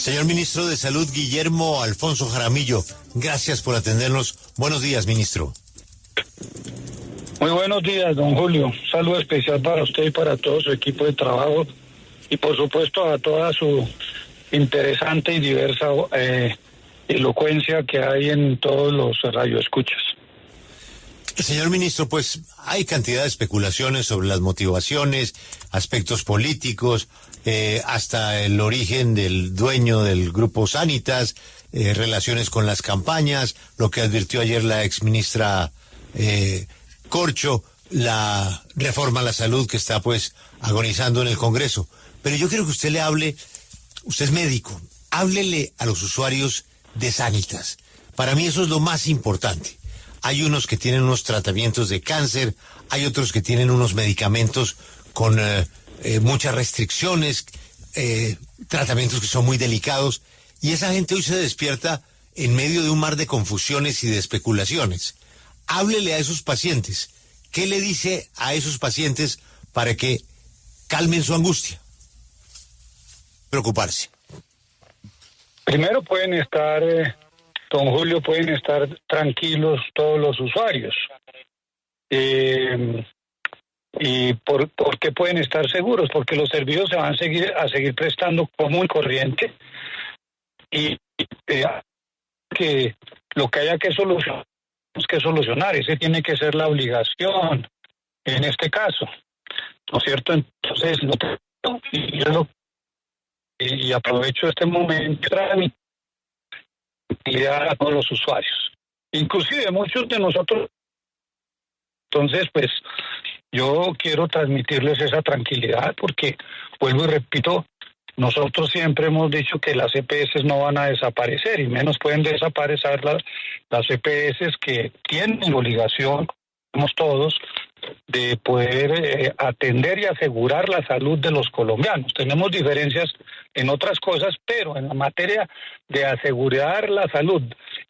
Señor Ministro de Salud, Guillermo Alfonso Jaramillo, gracias por atendernos. Buenos días, ministro. Muy buenos días, don Julio. Un saludo especial para usted y para todo su equipo de trabajo y por supuesto a toda su interesante y diversa elocuencia que hay en todos los radioescuchas. Señor ministro, pues hay cantidad de especulaciones sobre las motivaciones, aspectos políticos, hasta el origen del dueño del grupo Sanitas, relaciones con las campañas, lo que advirtió ayer la exministra Corcho, la reforma a la salud que está pues agonizando en el Congreso. Pero yo quiero que usted le hable, usted es médico, háblele a los usuarios de Sanitas. Para mí eso es lo más importante. Hay unos que tienen unos tratamientos de cáncer, hay otros que tienen unos medicamentos con muchas restricciones, tratamientos que son muy delicados, y esa gente hoy se despierta en medio de un mar de confusiones y de especulaciones. Háblele a esos pacientes. ¿Qué le dice a esos pacientes para que calmen su angustia? Preocuparse. Primero pueden estar, don Julio, pueden estar tranquilos todos los usuarios. ¿Y por qué pueden estar seguros? Porque los servicios se van a seguir prestando común y corriente, y que lo que haya que solucionar, ese tiene que ser la obligación en este caso, ¿no es cierto? Entonces, y aprovecho este momento para a todos los usuarios, inclusive muchos de nosotros. Entonces, pues, yo quiero transmitirles esa tranquilidad porque, vuelvo y repito, nosotros siempre hemos dicho que las EPS no van a desaparecer y menos pueden desaparecer las EPS que tienen obligación, como todos, de poder atender y asegurar la salud de los colombianos. Tenemos diferencias en otras cosas, pero en la materia de asegurar la salud,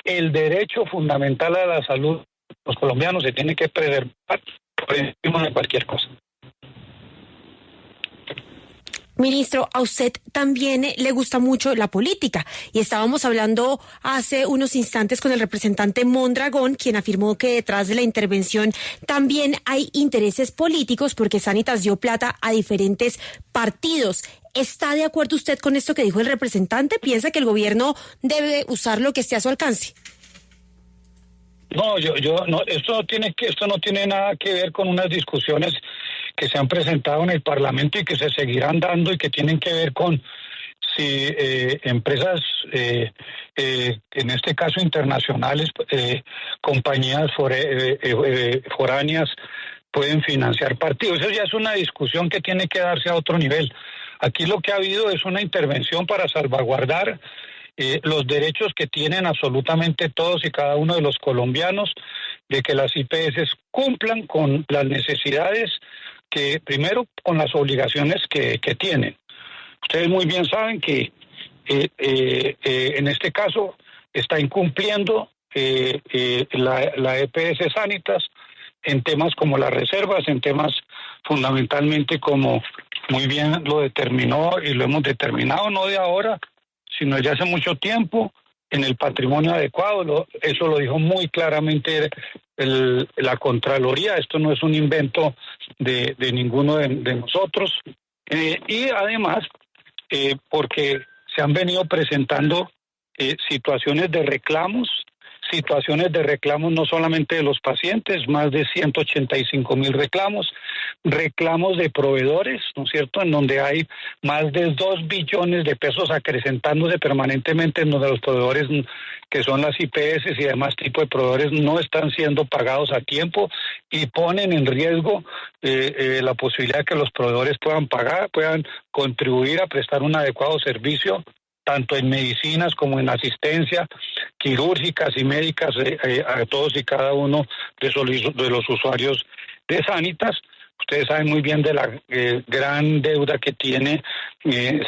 el derecho fundamental a la salud de los colombianos se tiene que preservar por encima de cualquier cosa. Ministro, a usted también le gusta mucho la política y estábamos hablando hace unos instantes con el representante Mondragón, quien afirmó que detrás de la intervención también hay intereses políticos porque Sanitas dio plata a diferentes partidos. ¿Está de acuerdo usted con esto que dijo el representante? ¿Piensa que el gobierno debe usar lo que esté a su alcance? No, yo no, esto no tiene nada que ver con unas discusiones que se han presentado en el Parlamento y que se seguirán dando y que tienen que ver con si empresas, en este caso internacionales, compañías foráneas pueden financiar partidos. Eso ya es una discusión que tiene que darse a otro nivel. Aquí lo que ha habido es una intervención para salvaguardar los derechos que tienen absolutamente todos y cada uno de los colombianos, de que las IPS cumplan con las necesidades que, primero, con las obligaciones que tienen. Ustedes muy bien saben que en este caso está incumpliendo la EPS Sanitas en temas como las reservas, en temas fundamentalmente como muy bien lo determinó y lo hemos determinado no de ahora, sino ya hace mucho tiempo, en el patrimonio adecuado. Eso lo dijo muy claramente la Contraloría. Esto no es un invento de ninguno de nosotros. Y además, porque se han venido presentando situaciones de reclamos no solamente de los pacientes, más de 185,000 reclamos de proveedores, ¿no es cierto?, en donde hay más de 2 billones de pesos acrecentándose permanentemente, en donde los proveedores que son las IPS y demás tipo de proveedores no están siendo pagados a tiempo y ponen en riesgo la posibilidad de que los proveedores puedan contribuir a prestar un adecuado servicio tanto en medicinas como en asistencia quirúrgicas y médicas a todos y cada uno de los usuarios de Sanitas. Ustedes saben muy bien de la gran deuda que tiene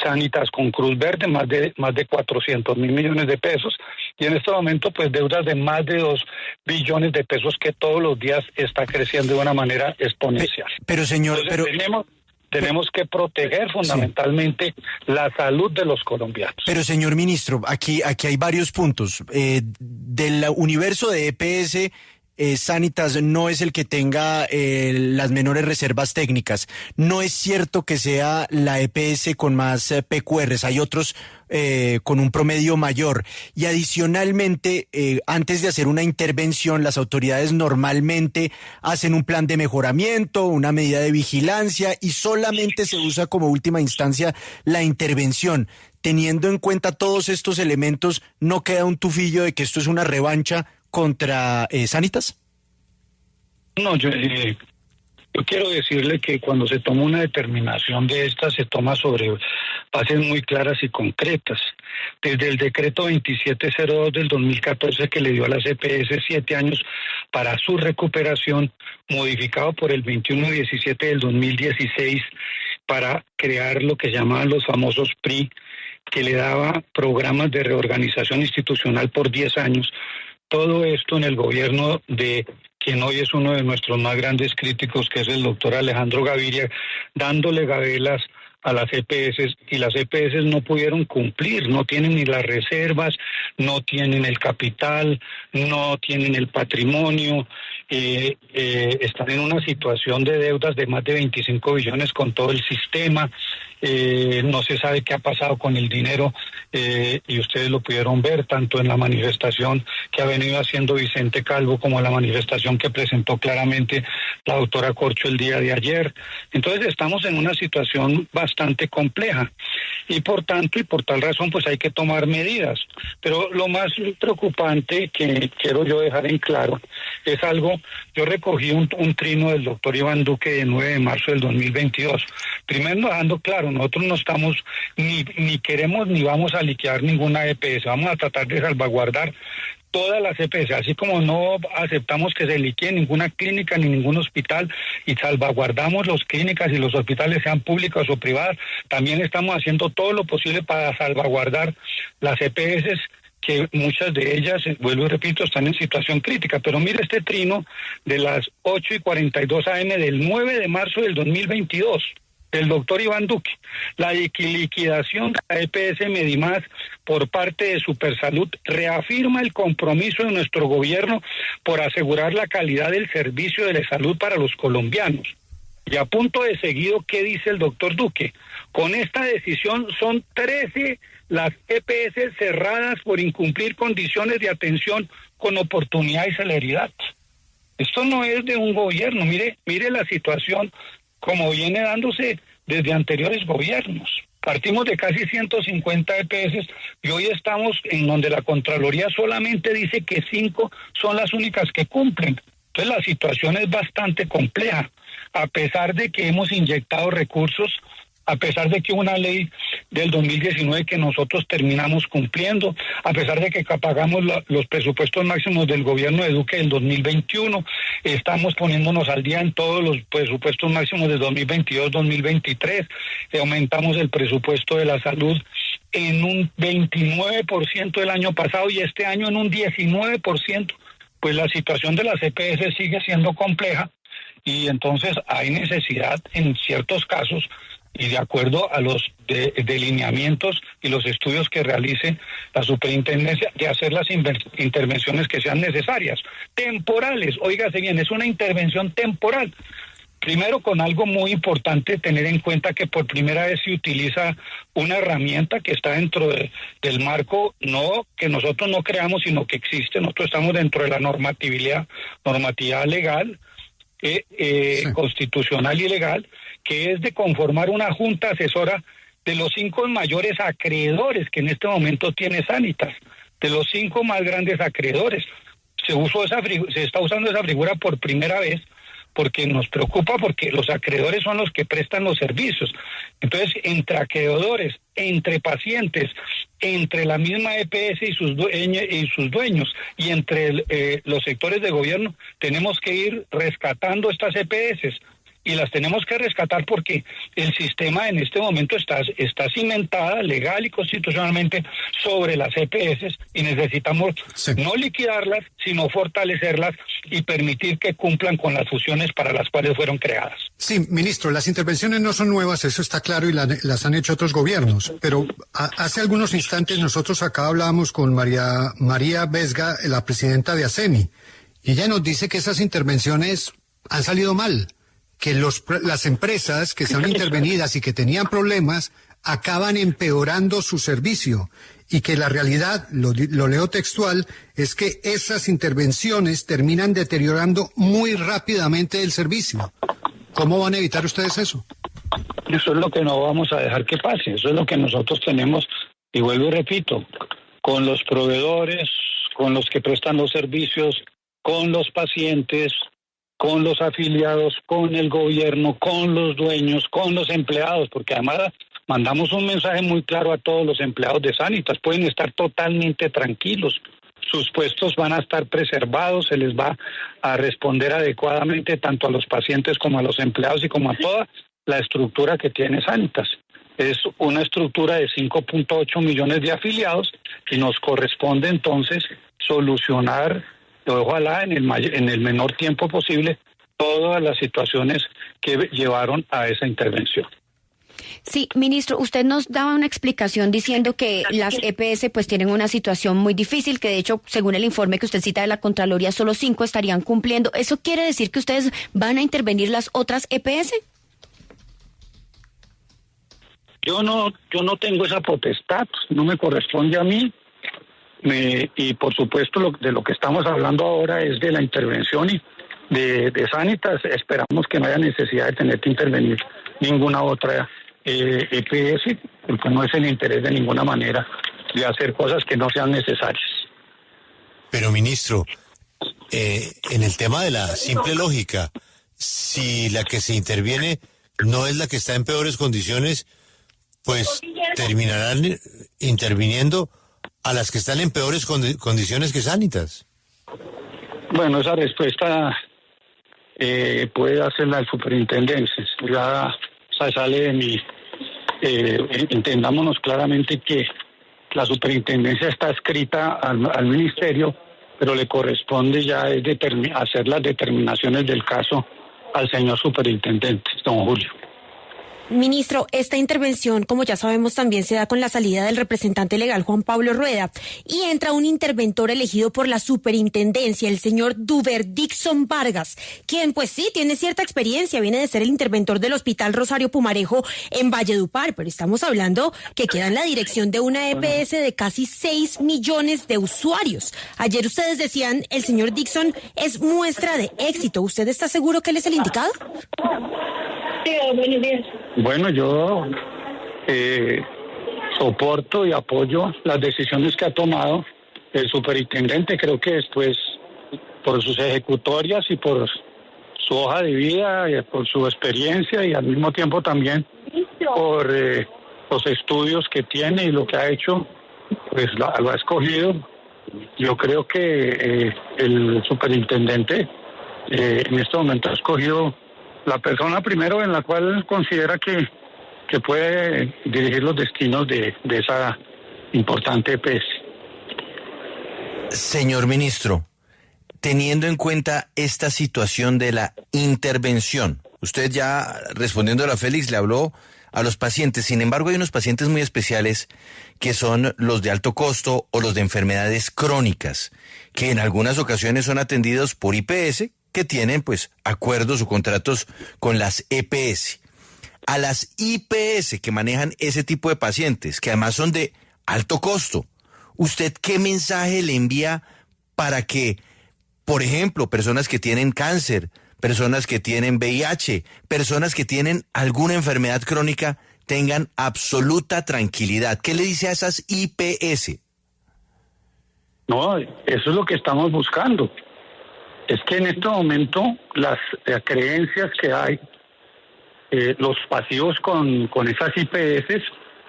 Sanitas con Cruz Verde, más de 400,000 millones de pesos, y en este momento pues deudas de más de 2 billones de pesos que todos los días está creciendo de una manera exponencial. Pero señor, Entonces, Tenemos que proteger fundamentalmente la salud de los colombianos. Pero, señor ministro, aquí hay varios puntos. Del universo de EPS, Sanitas no es el que tenga las menores reservas técnicas. No es cierto que sea la EPS con más PQRs. Hay otros con un promedio mayor. Y adicionalmente, antes de hacer una intervención, las autoridades normalmente hacen un plan de mejoramiento, una medida de vigilancia y solamente se usa como última instancia la intervención. Teniendo en cuenta todos estos elementos, ¿no queda un tufillo de que esto es una revancha contra Sanitas? No, yo quiero decirle que cuando se toma una determinación de esta, se toma sobre bases muy claras y concretas. Desde el decreto 2702 del 2014 que le dio a las EPS 7 años para su recuperación, modificado por el 2117 del 2016 para crear lo que llamaban los famosos PRI, que le daba programas de reorganización institucional por 10 años. Todo esto en el gobierno de quien hoy es uno de nuestros más grandes críticos, que es el doctor Alejandro Gaviria, dándole gabelas a las EPS, y las EPS no pudieron cumplir, no tienen ni las reservas, no tienen el capital, no tienen el patrimonio, están en una situación de deudas de más de 25 billones con todo el sistema. No se sabe qué ha pasado con el dinero, y ustedes lo pudieron ver tanto en la manifestación que ha venido haciendo Vicente Calvo como en la manifestación que presentó claramente la doctora Corcho el día de ayer. Entonces estamos en una situación bastante compleja y por tanto y por tal razón pues hay que tomar medidas. Pero lo más preocupante que quiero yo dejar en claro es algo. Yo recogí un trino del doctor Iván Duque de 9 de marzo del 2022. Primero dejando claro, nosotros no estamos ni queremos ni vamos a liquidar ninguna EPS, vamos a tratar de salvaguardar todas las EPS, así como no aceptamos que se liquide ninguna clínica ni ningún hospital y salvaguardamos las clínicas y los hospitales sean públicos o privadas, también estamos haciendo todo lo posible para salvaguardar las EPS, que muchas de ellas, vuelvo y repito, están en situación crítica. Pero mire este trino de las 8:42 AM del 9 de marzo del 2022. Del doctor Iván Duque. La liquidación de la EPS Medimás por parte de Supersalud reafirma el compromiso de nuestro gobierno por asegurar la calidad del servicio de la salud para los colombianos. Y a punto de seguido, ¿qué dice el doctor Duque? Con esta decisión son 13 las EPS cerradas por incumplir condiciones de atención con oportunidad y celeridad. Esto no es de un gobierno, mire la situación como viene dándose desde anteriores gobiernos. Partimos de casi 150 EPS y hoy estamos en donde la Contraloría solamente dice que 5 son las únicas que cumplen. Entonces la situación es bastante compleja, a pesar de que hemos inyectado recursos, a pesar de que una ley del 2019 que nosotros terminamos cumpliendo, a pesar de que pagamos los presupuestos máximos del gobierno de Duque del 2021, estamos poniéndonos al día en todos los presupuestos máximos del 2022-2023, aumentamos el presupuesto de la salud en un 29% el año pasado y este año en un 19%, pues la situación de las EPS sigue siendo compleja y entonces hay necesidad en ciertos casos y de acuerdo a los delineamientos y los estudios que realice la superintendencia, de hacer las intervenciones que sean necesarias. Temporales, óigase bien, es una intervención temporal. Primero, con algo muy importante, tener en cuenta que por primera vez se utiliza una herramienta que está dentro del marco, no que nosotros no creamos, sino que existe. Nosotros estamos dentro de la normatividad legal, constitucional y legal, que es de conformar una junta asesora de los 5 mayores acreedores que en este momento tiene Sanitas, de los 5 más grandes acreedores. Se está usando esa figura por primera vez porque nos preocupa, porque los acreedores son los que prestan los servicios. Entonces, entre acreedores, entre pacientes, entre la misma EPS y sus dueños y entre los sectores de gobierno, tenemos que ir rescatando estas EPS. y las tenemos que rescatar porque el sistema en este momento está cimentada legal y constitucionalmente sobre las EPS y necesitamos no liquidarlas, sino fortalecerlas y permitir que cumplan con las funciones para las cuales fueron creadas. Sí, ministro, las intervenciones no son nuevas, eso está claro, y las han hecho otros gobiernos, pero hace algunos instantes nosotros acá hablábamos con María Vesga, la presidenta de ASEMI, y ella nos dice que esas intervenciones han salido mal, que las empresas que son intervenidas y que tenían problemas acaban empeorando su servicio y que la realidad, lo leo textual, es que esas intervenciones terminan deteriorando muy rápidamente el servicio. ¿Cómo van a evitar ustedes eso? Eso es lo que no vamos a dejar que pase, eso es lo que nosotros tenemos, y vuelvo y repito, con los proveedores, con los que prestan los servicios, con los pacientes, con los afiliados, con el gobierno, con los dueños, con los empleados, porque además mandamos un mensaje muy claro a todos los empleados de Sanitas, pueden estar totalmente tranquilos, sus puestos van a estar preservados, se les va a responder adecuadamente tanto a los pacientes como a los empleados y como a toda la estructura que tiene Sanitas. Es una estructura de 5.8 millones de afiliados y nos corresponde entonces solucionar, ojalá en el menor tiempo posible, todas las situaciones que llevaron a esa intervención. Sí, ministro, usted nos daba una explicación diciendo que las EPS pues tienen una situación muy difícil, que de hecho, según el informe que usted cita de la Contraloría, solo 5 estarían cumpliendo. ¿Eso quiere decir que ustedes van a intervenir las otras EPS? Yo no tengo esa potestad, no me corresponde a mí. Y por supuesto de lo que estamos hablando ahora es de la intervención y de Sanitas. Esperamos que no haya necesidad de tener que intervenir ninguna otra EPS, porque no es el interés de ninguna manera de hacer cosas que no sean necesarias. Pero ministro, en el tema de la simple lógica, si la que se interviene no es la que está en peores condiciones, pues terminarán interviniendo a las que están en peores condiciones que Sanitas. Bueno, esa respuesta puede hacerla el superintendencia. Ya sale de mi... entendámonos claramente que la superintendencia está adscrita al ministerio, pero le corresponde ya hacer las determinaciones del caso al señor superintendente, don Julio. Ministro, esta intervención, como ya sabemos, también se da con la salida del representante legal Juan Pablo Rueda y entra un interventor elegido por la superintendencia, el señor Duber Dixon Vargas, quien pues sí tiene cierta experiencia, viene de ser el interventor del Hospital Rosario Pumarejo en Valledupar, pero estamos hablando que queda en la dirección de una EPS de casi 6 millones de usuarios. Ayer ustedes decían, el señor Dixon es muestra de éxito. ¿Usted está seguro que él es el indicado? Sí, buenos días. Bueno, yo soporto y apoyo las decisiones que ha tomado el superintendente. Creo que después, por sus ejecutorias y por su hoja de vida, y por su experiencia y al mismo tiempo también por los estudios que tiene y lo que ha hecho, pues lo ha escogido. Yo creo que el superintendente en este momento ha escogido la persona primero en la cual considera que puede dirigir los destinos de esa importante EPS. Señor ministro, teniendo en cuenta esta situación de la intervención, usted ya respondiendo a la Félix le habló a los pacientes, sin embargo hay unos pacientes muy especiales que son los de alto costo o los de enfermedades crónicas, que en algunas ocasiones son atendidos por IPS, que tienen pues acuerdos o contratos con las EPS. A las IPS que manejan ese tipo de pacientes, que además son de alto costo, ¿usted qué mensaje le envía para que, por ejemplo, personas que tienen cáncer, personas que tienen VIH, personas que tienen alguna enfermedad crónica tengan absoluta tranquilidad? ¿Qué le dice a esas IPS? No, eso es lo que estamos buscando. Es que en este momento las creencias que hay, los pasivos con esas IPS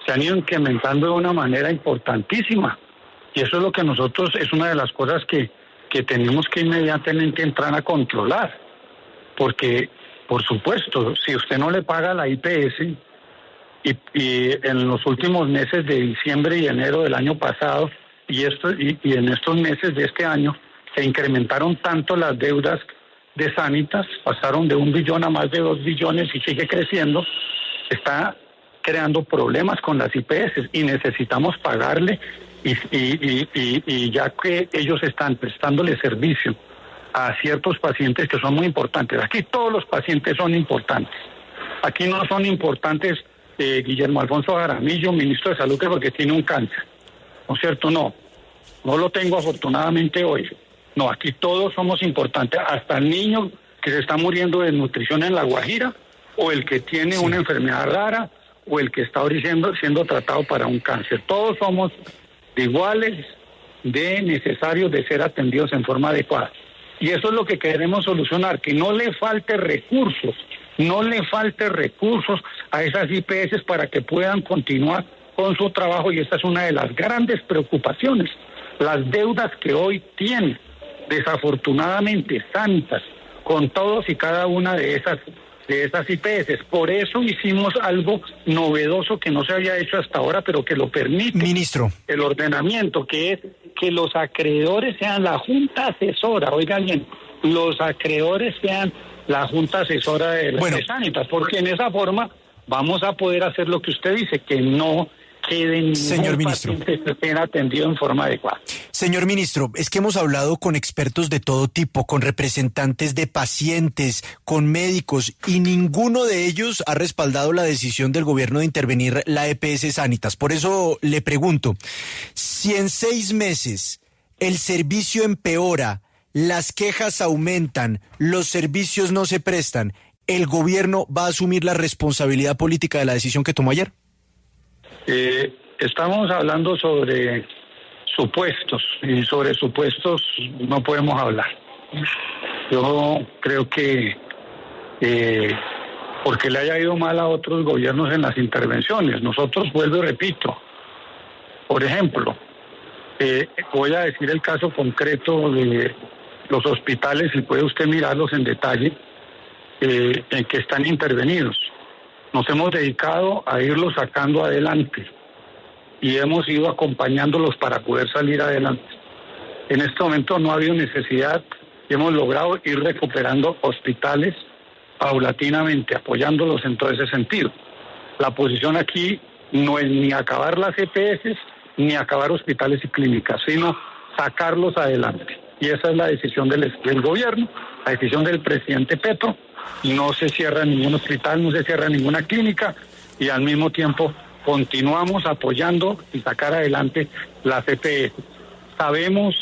se han ido incrementando de una manera importantísima. Y eso es lo que nosotros, es una de las cosas que tenemos que inmediatamente entrar a controlar. Porque Por supuesto, si usted no le paga la IPS, y en los últimos meses de diciembre y enero del año pasado, y en estos meses de este año, se incrementaron tanto las deudas de Sanitas, pasaron de 1 billón a más de 2 billones y sigue creciendo, está creando problemas con las IPS y necesitamos pagarle y ya que ellos están prestándole servicio a ciertos pacientes que son muy importantes. Aquí todos los pacientes son importantes. Aquí no son importantes Guillermo Alfonso Jaramillo, ministro de Salud, que porque tiene un cáncer. ¿No es cierto? No lo tengo afortunadamente hoy. No, aquí todos somos importantes, hasta el niño que se está muriendo de desnutrición en La Guajira, o el que tiene una enfermedad rara, o el que está siendo tratado para un cáncer. Todos somos iguales, de necesarios de ser atendidos en forma adecuada. Y eso es lo que queremos solucionar, que no le falte recursos a esas IPS para que puedan continuar con su trabajo, y esta es una de las grandes preocupaciones, las deudas que hoy tienen, desafortunadamente, Sanitas, con todos y cada una de esas IPS. Por eso hicimos algo novedoso que no se había hecho hasta ahora, pero que lo permite, ministro, el ordenamiento, que es que los acreedores sean la Junta Asesora, oigan bien, los acreedores sean la Junta Asesora de Sanitas, porque en esa forma vamos a poder hacer lo que usted dice, que no quede ningún paciente que esté atendido en forma adecuada. Señor ministro, es que hemos hablado con expertos de todo tipo, con representantes de pacientes, con médicos, y ninguno de ellos ha respaldado la decisión del gobierno de intervenir la EPS Sanitas. Por eso le pregunto, si en 6 meses el servicio empeora, las quejas aumentan, los servicios no se prestan, ¿el gobierno va a asumir la responsabilidad política de la decisión que tomó ayer? Estamos hablando sobre supuestos, y sobre supuestos no podemos hablar. Yo creo que porque le haya ido mal a otros gobiernos en las intervenciones, nosotros, vuelvo y repito, por ejemplo, voy a decir el caso concreto de los hospitales, y puede usted mirarlos en detalle, en que están intervenidos. Nos hemos dedicado a irlos sacando adelante y hemos ido acompañándolos para poder salir adelante. En este momento no ha habido necesidad y hemos logrado ir recuperando hospitales paulatinamente, apoyándolos en todo ese sentido. La posición aquí no es ni acabar las EPS ni acabar hospitales y clínicas, sino sacarlos adelante. Y esa es la decisión del gobierno, la decisión del presidente Petro. No se cierra ningún hospital, no se cierra ninguna clínica, y al mismo tiempo continuamos apoyando y sacar adelante las EPS. Sabemos,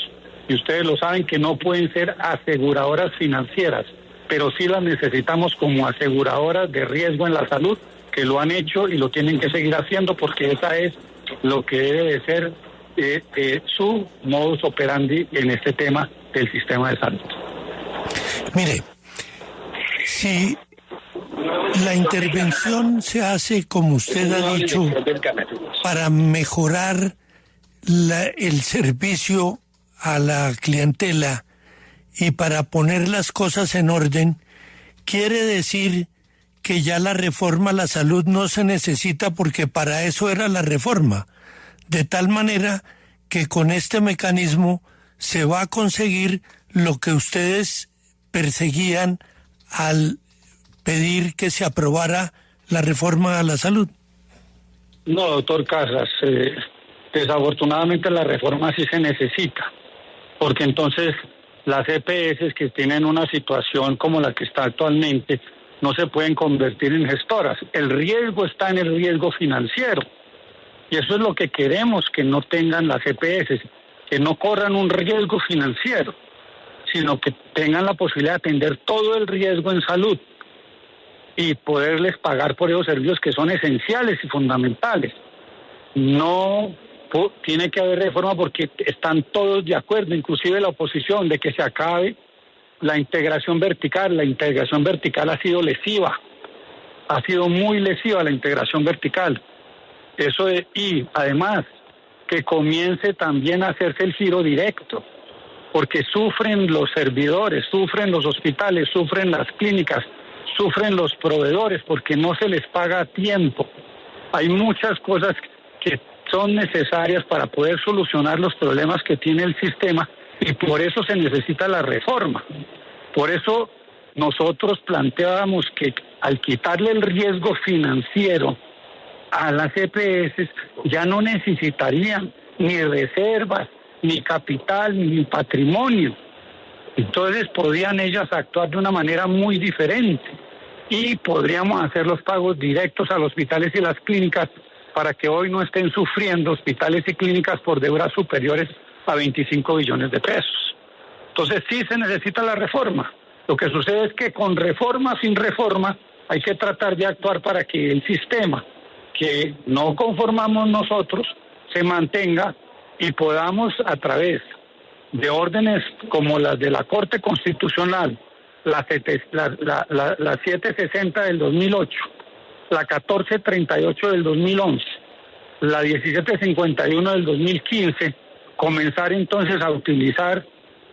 y ustedes lo saben, que no pueden ser aseguradoras financieras, pero sí las necesitamos como aseguradoras de riesgo en la salud, que lo han hecho y lo tienen que seguir haciendo, porque esa es lo que debe de ser su modus operandi en este tema del sistema de salud. Mire, si la intervención se hace, como usted ha dicho, para mejorar el servicio a la clientela y para poner las cosas en orden, quiere decir que ya la reforma a la salud no se necesita, porque para eso era la reforma. De tal manera que con este mecanismo se va a conseguir lo que ustedes perseguían al pedir que se aprobara la reforma a la salud. No, doctor Casas, desafortunadamente la reforma sí se necesita, porque entonces las EPS que tienen una situación como la que está actualmente no se pueden convertir en gestoras. El riesgo está en el riesgo financiero, y eso es lo que queremos, que no tengan las EPS, que no corran un riesgo financiero, sino que tengan la posibilidad de atender todo el riesgo en salud y poderles pagar por esos servicios que son esenciales y fundamentales. No tiene que haber reforma, porque están todos de acuerdo, inclusive la oposición, de que se acabe la integración vertical. La integración vertical ha sido lesiva, ha sido muy lesiva la integración vertical. Y además que comience también a hacerse el giro directo, porque sufren los servidores, sufren los hospitales, sufren las clínicas, sufren los proveedores porque no se les paga a tiempo. Hay muchas cosas que son necesarias para poder solucionar los problemas que tiene el sistema y por eso se necesita la reforma. Por eso nosotros planteábamos que al quitarle el riesgo financiero a las EPS ya no necesitarían ni reservas, ni capital, ni patrimonio. Entonces podrían ellas actuar de una manera muy diferente y podríamos hacer los pagos directos a los hospitales y las clínicas para que hoy no estén sufriendo hospitales y clínicas por deudas superiores a 25 billones de pesos. Entonces sí se necesita la reforma. Lo que sucede es que con reforma, sin reforma, hay que tratar de actuar para que el sistema que no conformamos nosotros se mantenga y podamos a través de órdenes como las de la Corte Constitucional, la 760 del 2008, la 1438 del 2011, la 1751 del 2015, comenzar entonces a utilizar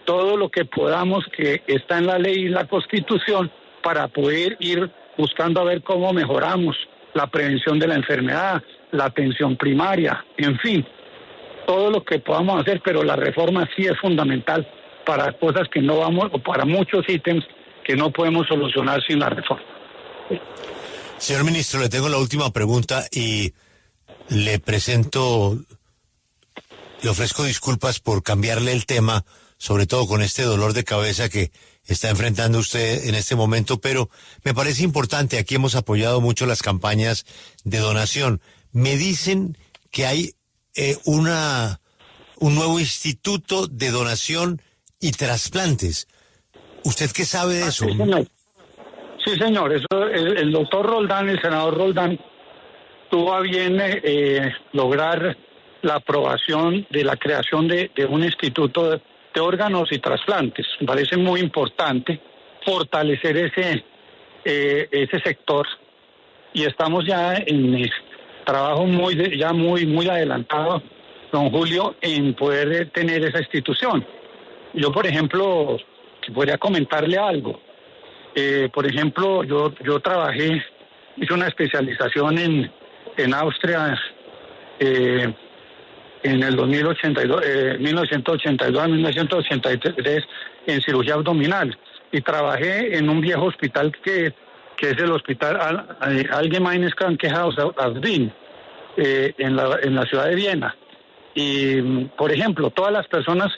todo lo que podamos que está en la ley y la Constitución para poder ir buscando a ver cómo mejoramos la prevención de la enfermedad, la atención primaria, en fin, todo lo que podamos hacer, pero la reforma sí es fundamental para cosas que no vamos, o para muchos ítems que no podemos solucionar sin la reforma. Señor ministro, le tengo la última pregunta y le ofrezco disculpas por cambiarle el tema, sobre todo con este dolor de cabeza que está enfrentando usted en este momento, pero me parece importante, aquí hemos apoyado mucho las campañas de donación. Me dicen que hay un nuevo instituto de donación y trasplantes. ¿Usted qué sabe de eso? Sí, señor. Eso, el doctor Roldán, el senador Roldán, tuvo a bien lograr la aprobación de la creación de un instituto de órganos y trasplantes. Me parece muy importante fortalecer ese sector y estamos ya en trabajo muy adelantado, don Julio, en poder tener esa institución. Yo, por ejemplo, podría comentarle algo. Por ejemplo, yo hice una especialización en Austria en el 1982 a 1983 en cirugía abdominal y trabajé en un viejo hospital que es el hospital Allgemeines Krankenhaus Wien en la ciudad de Viena. Y, por ejemplo, todas las personas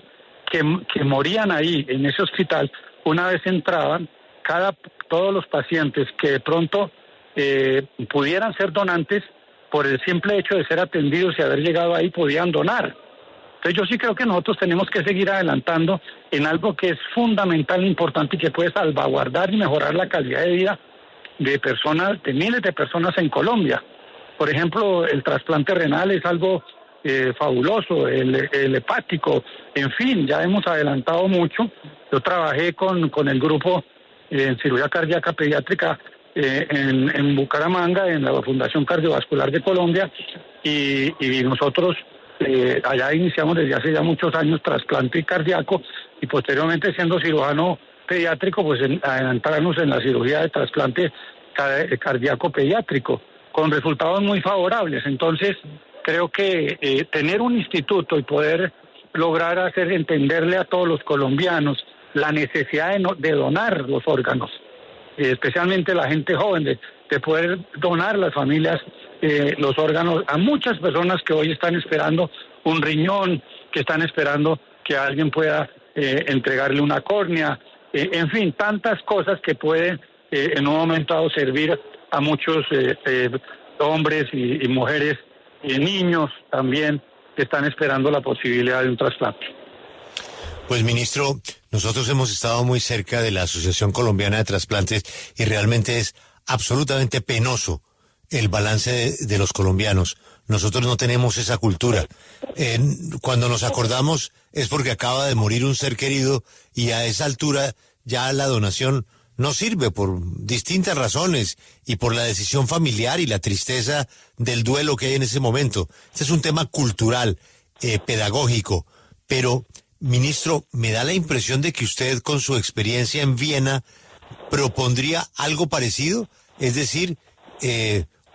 que morían ahí en ese hospital, una vez entraban, todos los pacientes que de pronto pudieran ser donantes, por el simple hecho de ser atendidos y haber llegado ahí, podían donar. Entonces yo sí creo que nosotros tenemos que seguir adelantando en algo que es fundamental, importante y que puede salvaguardar y mejorar la calidad de vida de personas, de miles de personas en Colombia. Por ejemplo, el trasplante renal es algo fabuloso, el hepático, en fin, ya hemos adelantado mucho. Yo trabajé con el grupo en cirugía cardíaca pediátrica en Bucaramanga, en la Fundación Cardiovascular de Colombia, y nosotros allá iniciamos desde hace ya muchos años trasplante cardíaco, y posteriormente, siendo cirujano pediátrico, pues adentrarnos en la cirugía de trasplante cardíaco pediátrico, con resultados muy favorables. Entonces, creo que tener un instituto y poder lograr hacer entenderle a todos los colombianos la necesidad de donar los órganos, especialmente la gente joven, de poder donar las familias los órganos a muchas personas que hoy están esperando un riñón, que están esperando que alguien pueda entregarle una córnea, en fin, tantas cosas que pueden en un momento dado servir a muchos hombres y mujeres y niños también que están esperando la posibilidad de un trasplante. Pues, ministro, nosotros hemos estado muy cerca de la Asociación Colombiana de Trasplantes y realmente es absolutamente penoso el balance de los colombianos. Nosotros no tenemos esa cultura. Cuando nos acordamos es porque acaba de morir un ser querido y a esa altura ya la donación no sirve por distintas razones y por la decisión familiar y la tristeza del duelo que hay en ese momento. Este es un tema cultural, pedagógico, pero, ministro, me da la impresión de que usted, con su experiencia en Viena, propondría algo parecido, es decir,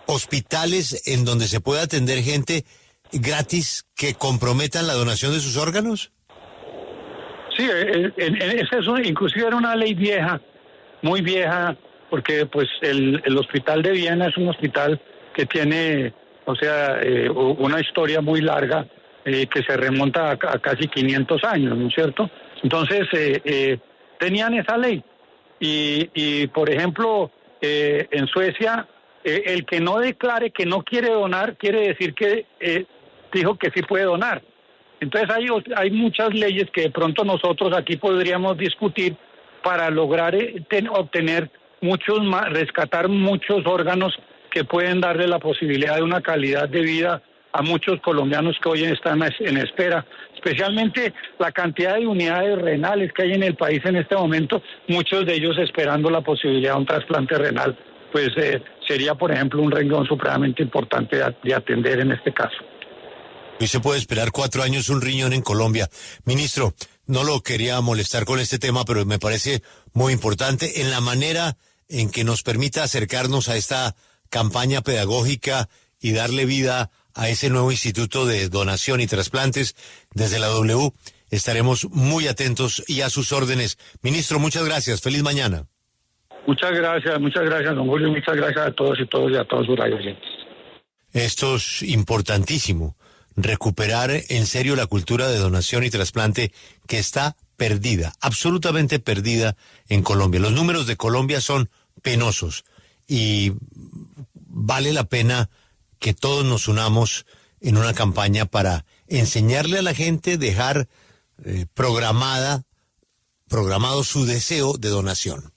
hospitales en donde se pueda atender gente gratis que comprometan la donación de sus órganos? Sí, eso inclusive era una ley vieja, muy vieja, porque pues el hospital de Viena es un hospital que tiene, una historia muy larga que se remonta a casi 500 años, ¿no es cierto? Entonces, tenían esa ley. Y por ejemplo, en Suecia, el que no declare que no quiere donar, quiere decir que dijo que sí puede donar. Entonces hay muchas leyes que de pronto nosotros aquí podríamos discutir para lograr obtener rescatar muchos órganos que pueden darle la posibilidad de una calidad de vida a muchos colombianos que hoy están en espera, especialmente la cantidad de unidades renales que hay en el país en este momento, muchos de ellos esperando la posibilidad de un trasplante renal, pues sería, por ejemplo, un renglón supremamente importante de atender en este caso. Hoy se puede esperar 4 años un riñón en Colombia. Ministro, no lo quería molestar con este tema, pero me parece muy importante en la manera en que nos permita acercarnos a esta campaña pedagógica y darle vida a ese nuevo instituto de donación y trasplantes. Desde la W estaremos muy atentos y a sus órdenes. Ministro, muchas gracias. Feliz mañana. Muchas gracias, don Julio. Muchas gracias a todos y a todos sus radioyentes. Esto es importantísimo. Recuperar en serio la cultura de donación y trasplante que está perdida, absolutamente perdida en Colombia. Los números de Colombia son penosos y vale la pena que todos nos unamos en una campaña para enseñarle a la gente, dejar programado su deseo de donación.